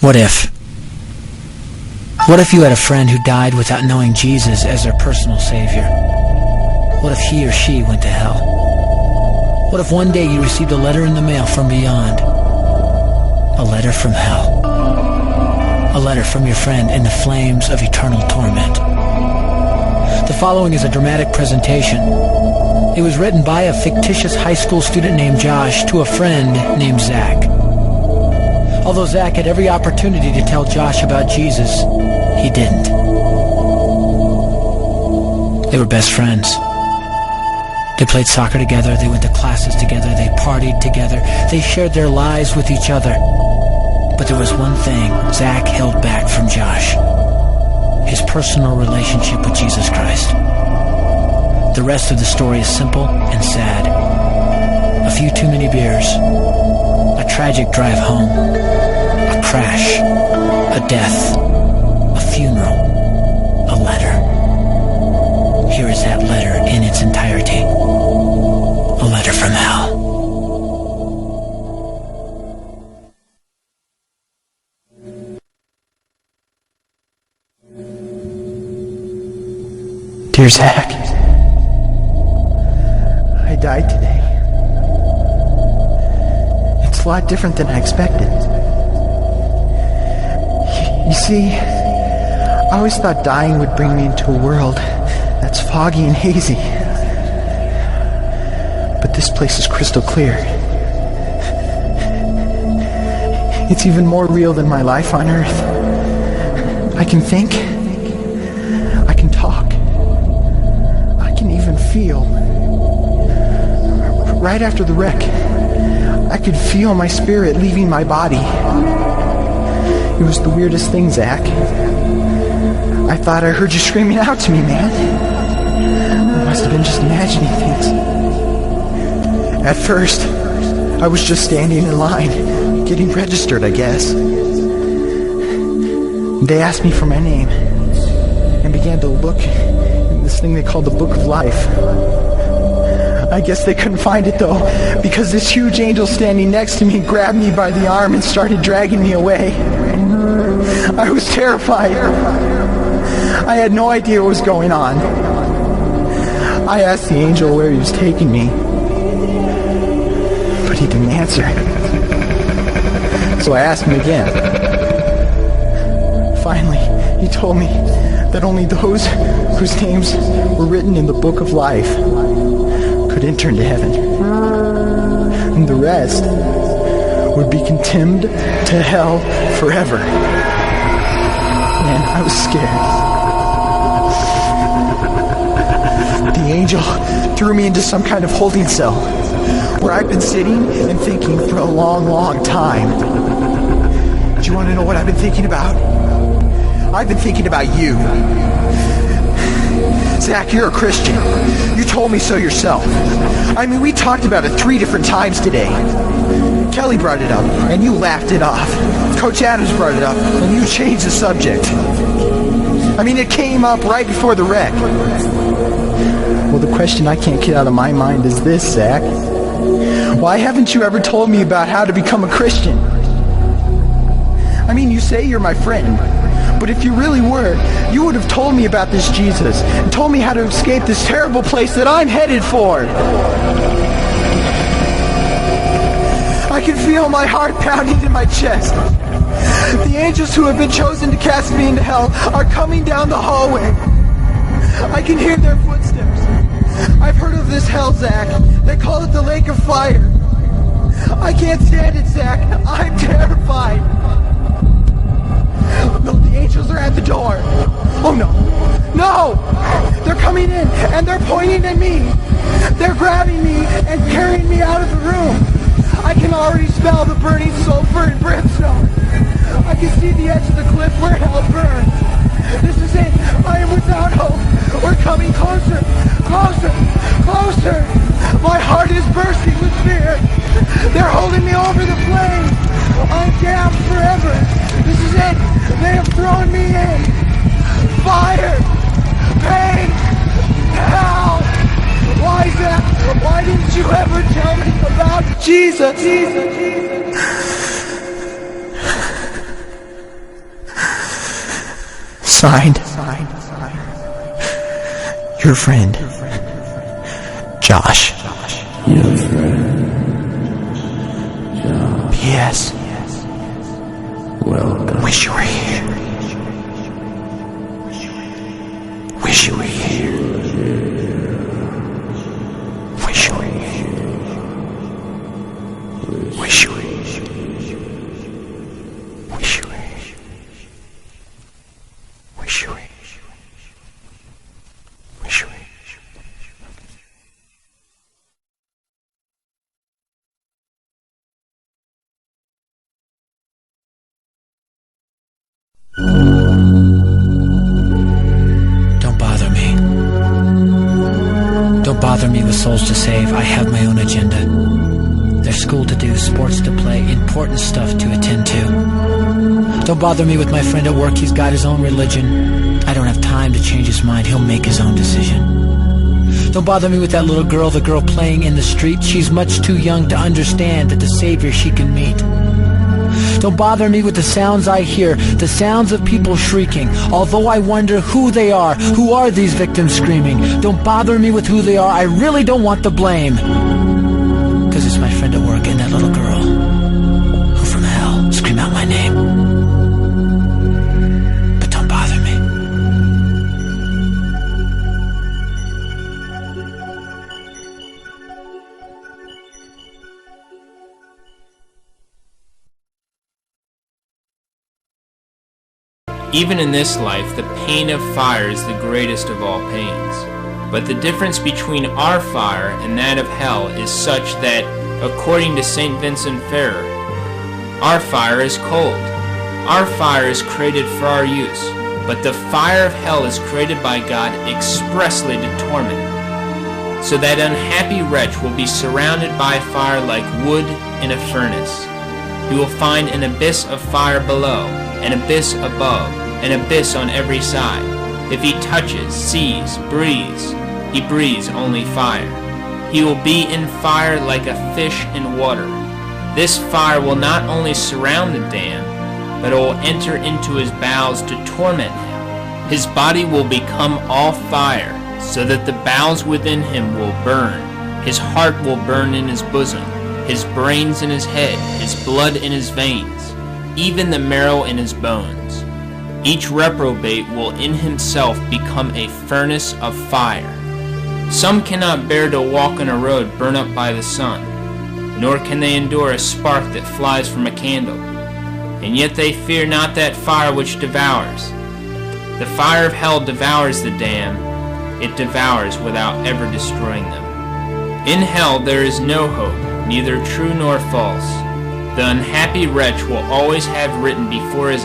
What if? What if you had a friend who died without knowing Jesus as their personal savior? What if he or she went to hell? What if one day you received a letter in the mail from beyond? A letter from hell. A letter from your friend in the flames of eternal torment. The following is a dramatic presentation. It was written by a fictitious high school student named Josh to a friend named Zach. Although Zach had every opportunity to tell Josh about Jesus, he didn't. They were best friends. They played soccer together, they went to classes together, they partied together, they shared their lives with each other. But there was one thing Zach held back from Josh: his personal relationship with Jesus Christ. The rest of the story is simple and sad. A few too many beers, a tragic drive home, a crash, a death, a funeral, a letter. Here is that letter in its entirety. A letter from hell. Dear Zach, I died today. It's a lot different than I expected. You see, I always thought dying would bring me into a world that's foggy and hazy. But this place is crystal clear. It's even more real than my life on Earth. I can think. I can talk. I can even feel. Right after the wreck, I could feel my spirit leaving my body. It was the weirdest thing, Zach. I thought I heard you screaming out to me, man. I must have been just imagining things. At first, I was just standing in line, getting registered, I guess. They asked me for my name and began to look in this thing they called the Book of Life. I guess they couldn't find it, though, because this huge angel standing next to me grabbed me by the arm and started dragging me away. I was terrified. I had no idea what was going on. I asked the angel where he was taking me, but he didn't answer. So I asked him again. Finally, he told me that only those whose names were written in the Book of Life could enter into heaven. And the rest would be condemned to hell forever. Man, I was scared. The angel threw me into some kind of holding cell where I've been sitting and thinking for a long, long time. Do you want to know what I've been thinking about? I've been thinking about you. Zach, you're a Christian. You told me so yourself. I mean, we talked about it 3 different times today. Kelly brought it up, and you laughed it off. Coach Adams brought it up, and you changed the subject. I mean, it came up right before the wreck. Well, the question I can't get out of my mind is this, Zach. Why haven't you ever told me about how to become a Christian? I mean, you say you're my friend, but if you really were, you would have told me about this Jesus and told me how to escape this terrible place that I'm headed for. I can feel my heart pounding in my chest. The angels who have been chosen to cast me into hell are coming down the hallway. I can hear their footsteps. I've heard of this hell, Zach. They call it the lake of fire. I can't stand it, Zach. I'm terrified. No, the angels are at the door. Oh, no. No! They're coming in, and they're pointing at me. They're grabbing me and carrying me out of the room. I can already smell the burning sulfur and brimstone. I can see the edge of the cliff where hell burns. This is it. I am without hope. We're coming closer, closer, closer. My heart is bursting with fear. They're holding me over the flames. I'm damned forever. This is it. They have thrown me in. Fire, pain, hell. Why, Zach? Why didn't you ever tell me about Jesus? Signed, your friend, Josh. Your friend, Josh. P.S. Welcome. Wish you were here. Wish you were here. Wish you were here. Wish you were here. Wish you were here. Wish you were here. Wish you were here. Don't bother me. Don't bother me with souls to save. I have my own agenda. There's school to do, sports to play, important stuff to attend to. Don't bother me with my friend at work. He's got his own religion. I don't have time to change his mind. He'll make his own decision. Don't bother me with that little girl, the girl playing in the street. She's much too young to understand that the Savior she can meet. Don't bother me with the sounds I hear, the sounds of people shrieking, although I wonder who they are. Who are these victims screaming? Don't bother me with who they are. I really don't want the blame. Because it's my friend at work and that little girl who from hell scream out my name. But don't bother me. Even in this life, the pain of fire is the greatest of all pains. But the difference between our fire and that of hell is such that, according to St. Vincent Ferrer, our fire is cold. Our fire is created for our use, but the fire of hell is created by God expressly to torment. So that unhappy wretch will be surrounded by fire like wood in a furnace. He will find an abyss of fire below, an abyss above, an abyss on every side. If he touches, sees, breathes, he breathes only fire. He will be in fire like a fish in water. This fire will not only surround the damned, but it will enter into his bowels to torment him. His body will become all fire, so that the bowels within him will burn. His heart will burn in his bosom, his brains in his head, his blood in his veins, even the marrow in his bones. Each reprobate will in himself become a furnace of fire. Some cannot bear to walk on a road burned up by the sun, nor can they endure a spark that flies from a candle. And yet they fear not that fire which devours. The fire of hell devours the damned. It devours without ever destroying them. In hell there is no hope, neither true nor false. The unhappy wretch will always have written before his